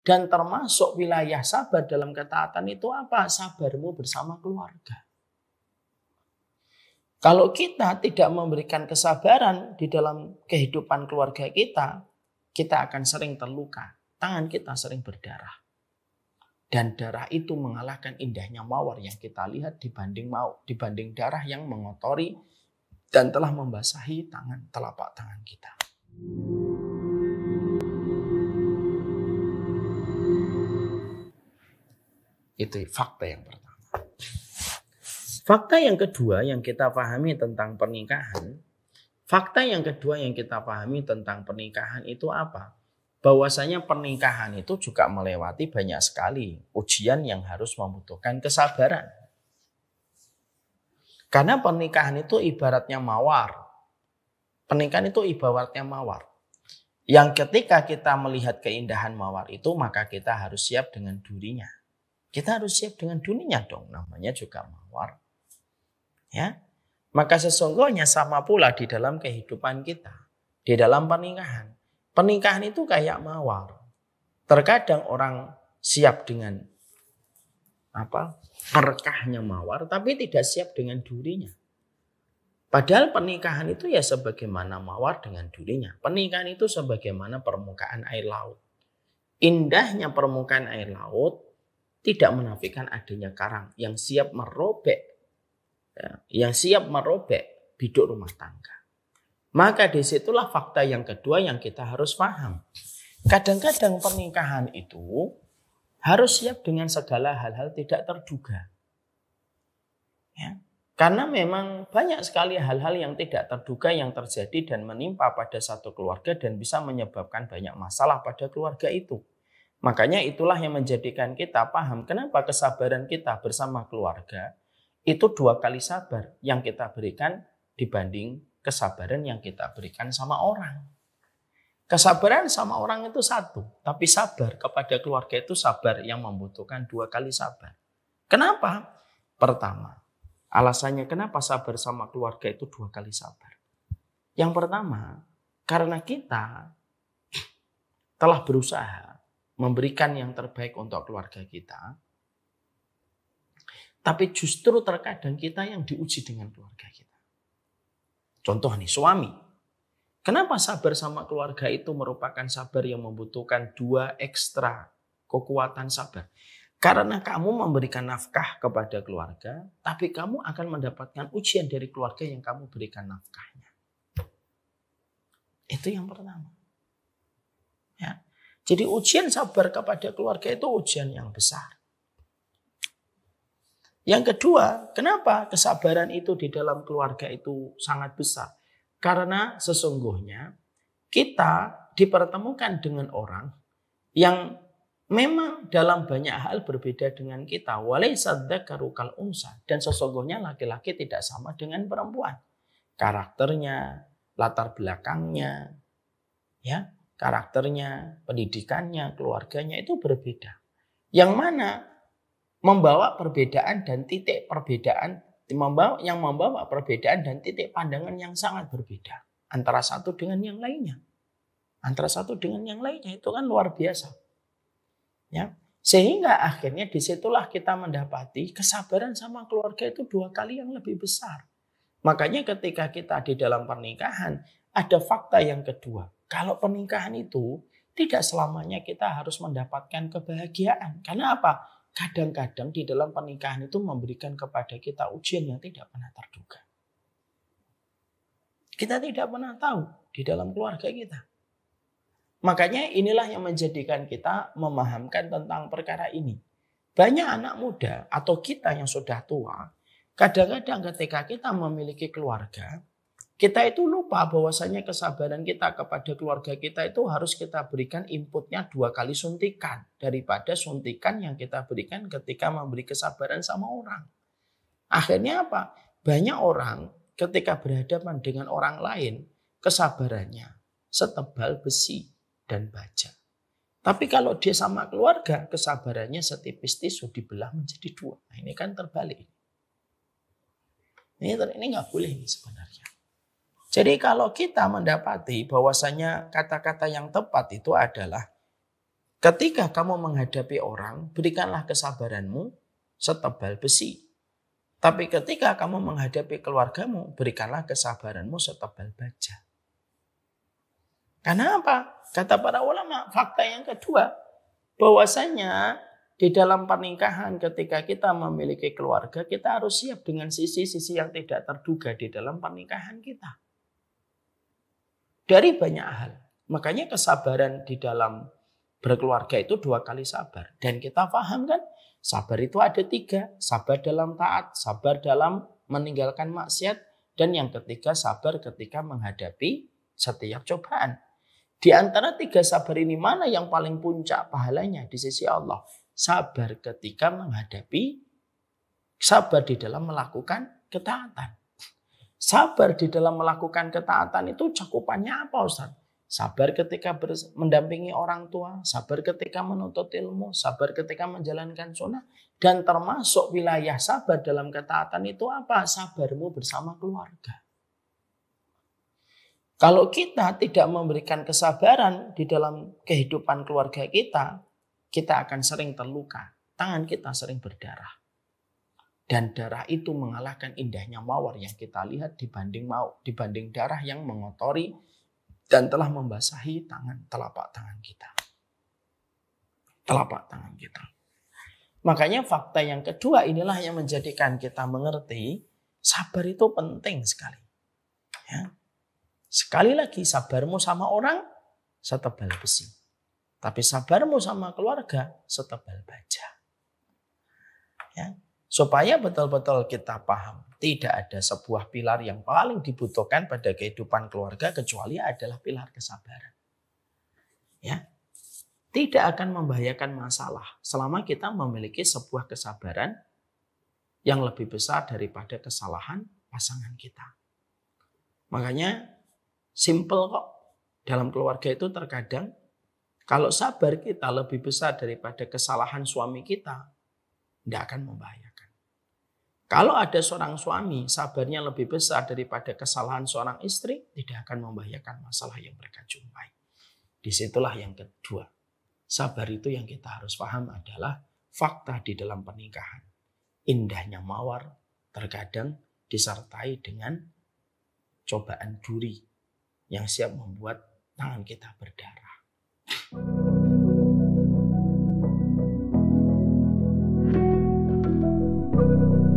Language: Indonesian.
Dan termasuk wilayah sabar dalam ketaatan itu apa? Sabarmu bersama keluarga. Kalau kita tidak memberikan kesabaran di dalam kehidupan keluarga kita akan sering terluka. Tangan kita sering berdarah. Dan darah itu mengalahkan indahnya mawar yang kita lihat dibanding darah yang mengotori dan telah membasahi telapak tangan kita. Itu fakta yang pertama. Fakta yang kedua yang kita pahami tentang pernikahan, itu apa? Bahwasanya pernikahan itu juga melewati banyak sekali ujian yang harus membutuhkan kesabaran. Karena pernikahan itu ibaratnya mawar. Yang ketika kita melihat keindahan mawar itu, maka kita harus siap dengan durinya. Kita harus siap dengan durinya dong, namanya juga mawar. Ya, maka sesungguhnya sama pula di dalam kehidupan kita, di dalam pernikahan. Pernikahan itu kayak mawar. Terkadang orang siap dengan berkahnya mawar, tapi tidak siap dengan durinya. Padahal pernikahan itu ya sebagaimana mawar dengan durinya. Pernikahan itu sebagaimana permukaan air laut. Indahnya permukaan air laut tidak menafikan adanya karang yang siap merobek biduk rumah tangga. Maka disitulah fakta yang kedua yang kita harus paham. Kadang-kadang pernikahan itu harus siap dengan segala hal-hal tidak terduga. Ya. Karena memang banyak sekali hal-hal yang tidak terduga yang terjadi dan menimpa pada satu keluarga dan bisa menyebabkan banyak masalah pada keluarga itu. Makanya itulah yang menjadikan kita paham kenapa kesabaran kita bersama keluarga itu 2 kali sabar yang kita berikan dibanding kesabaran yang kita berikan sama orang. Kesabaran sama orang itu 1, tapi sabar kepada keluarga itu sabar yang membutuhkan 2 kali sabar. Kenapa? Pertama, alasannya kenapa sabar sama keluarga itu 2 kali sabar. Yang pertama, karena kita telah berusaha memberikan yang terbaik untuk keluarga kita, tapi justru terkadang kita yang diuji dengan keluarga kita. Contoh nih, suami. Kenapa sabar sama keluarga itu merupakan sabar yang membutuhkan 2 ekstra kekuatan sabar? Karena kamu memberikan nafkah kepada keluarga, tapi kamu akan mendapatkan ujian dari keluarga yang kamu berikan nafkahnya. Itu yang pertama. Ya. Jadi ujian sabar kepada keluarga itu ujian yang besar. Yang kedua, kenapa kesabaran itu di dalam keluarga itu sangat besar? Karena sesungguhnya kita dipertemukan dengan orang yang memang dalam banyak hal berbeda dengan kita. Walaysa dzakaru kal unsa. Dan sesungguhnya laki-laki tidak sama dengan perempuan. Karakternya, latar belakangnya, ya, karakternya, pendidikannya, keluarganya itu berbeda. Yang mana membawa perbedaan dan titik perbedaan, membawa perbedaan dan titik pandangan yang sangat berbeda antara satu dengan yang lainnya. Antara satu dengan yang lainnya itu kan luar biasa. Ya, sehingga akhirnya disitulah kita mendapati kesabaran sama keluarga itu 2 kali yang lebih besar. Makanya ketika kita di dalam pernikahan ada fakta yang kedua. Kalau pernikahan itu tidak selamanya kita harus mendapatkan kebahagiaan. Karena apa? Kadang-kadang di dalam pernikahan itu memberikan kepada kita ujian yang tidak pernah terduga. Kita tidak pernah tahu di dalam keluarga kita. Makanya inilah yang menjadikan kita memahamkan tentang perkara ini. Banyak anak muda atau kita yang sudah tua, kadang-kadang ketika kita memiliki keluarga, kita itu lupa bahwasanya kesabaran kita kepada keluarga kita itu harus kita berikan inputnya 2 kali suntikan daripada suntikan yang kita berikan ketika memberi kesabaran sama orang. Akhirnya apa? Banyak orang ketika berhadapan dengan orang lain, kesabarannya setebal besi dan baja. Tapi kalau dia sama keluarga, kesabarannya setipis tisu dibelah menjadi 2. Nah, ini kan terbalik. Ini nggak boleh ini sebenarnya. Jadi kalau kita mendapati bahwasanya kata-kata yang tepat itu adalah Ketika kamu menghadapi orang, berikanlah kesabaranmu setebal besi. Tapi ketika kamu menghadapi keluargamu, berikanlah kesabaranmu setebal baja. Karena apa? Kata para ulama, fakta yang kedua, bahwasanya di dalam pernikahan ketika kita memiliki keluarga, kita harus siap dengan sisi-sisi yang tidak terduga di dalam pernikahan kita. Dari banyak hal. Makanya kesabaran di dalam berkeluarga itu 2 kali sabar. Dan kita paham kan, sabar itu ada 3. Sabar dalam taat, sabar dalam meninggalkan maksiat, dan yang ketiga sabar ketika menghadapi setiap cobaan. Di antara 3 sabar ini mana yang paling puncak pahalanya di sisi Allah? Sabar ketika menghadapi, sabar di dalam melakukan ketaatan. Sabar di dalam melakukan ketaatan itu cakupannya apa, Ustaz? Sabar ketika mendampingi orang tua, sabar ketika menuntut ilmu, sabar ketika menjalankan sunnah. Dan termasuk wilayah sabar dalam ketaatan itu apa? Sabarmu bersama keluarga. Kalau kita tidak memberikan kesabaran di dalam kehidupan keluarga kita, kita akan sering terluka. Tangan kita sering berdarah. Dan darah itu mengalahkan indahnya mawar yang kita lihat dibanding darah yang mengotori dan telah membasahi telapak tangan kita. Telapak tangan kita. Makanya fakta yang kedua inilah yang menjadikan kita mengerti sabar itu penting sekali. Ya. Sekali lagi, sabarmu sama orang setebal besi. Tapi sabarmu sama keluarga setebal baja. Ya. Supaya betul-betul kita paham, tidak ada sebuah pilar yang paling dibutuhkan pada kehidupan keluarga kecuali adalah pilar kesabaran. Ya. Tidak akan membahayakan masalah selama kita memiliki sebuah kesabaran yang lebih besar daripada kesalahan pasangan kita. Makanya simple kok. Dalam keluarga itu terkadang kalau sabar kita lebih besar daripada kesalahan suami kita, tidak akan membahayakan. Kalau ada seorang suami sabarnya lebih besar daripada kesalahan seorang istri, tidak akan membahayakan masalah yang mereka jumpai. Disitulah yang kedua. Sabar itu yang kita harus paham adalah fakta di dalam pernikahan. Indahnya mawar terkadang disertai dengan cobaan duri yang siap membuat tangan kita berdarah.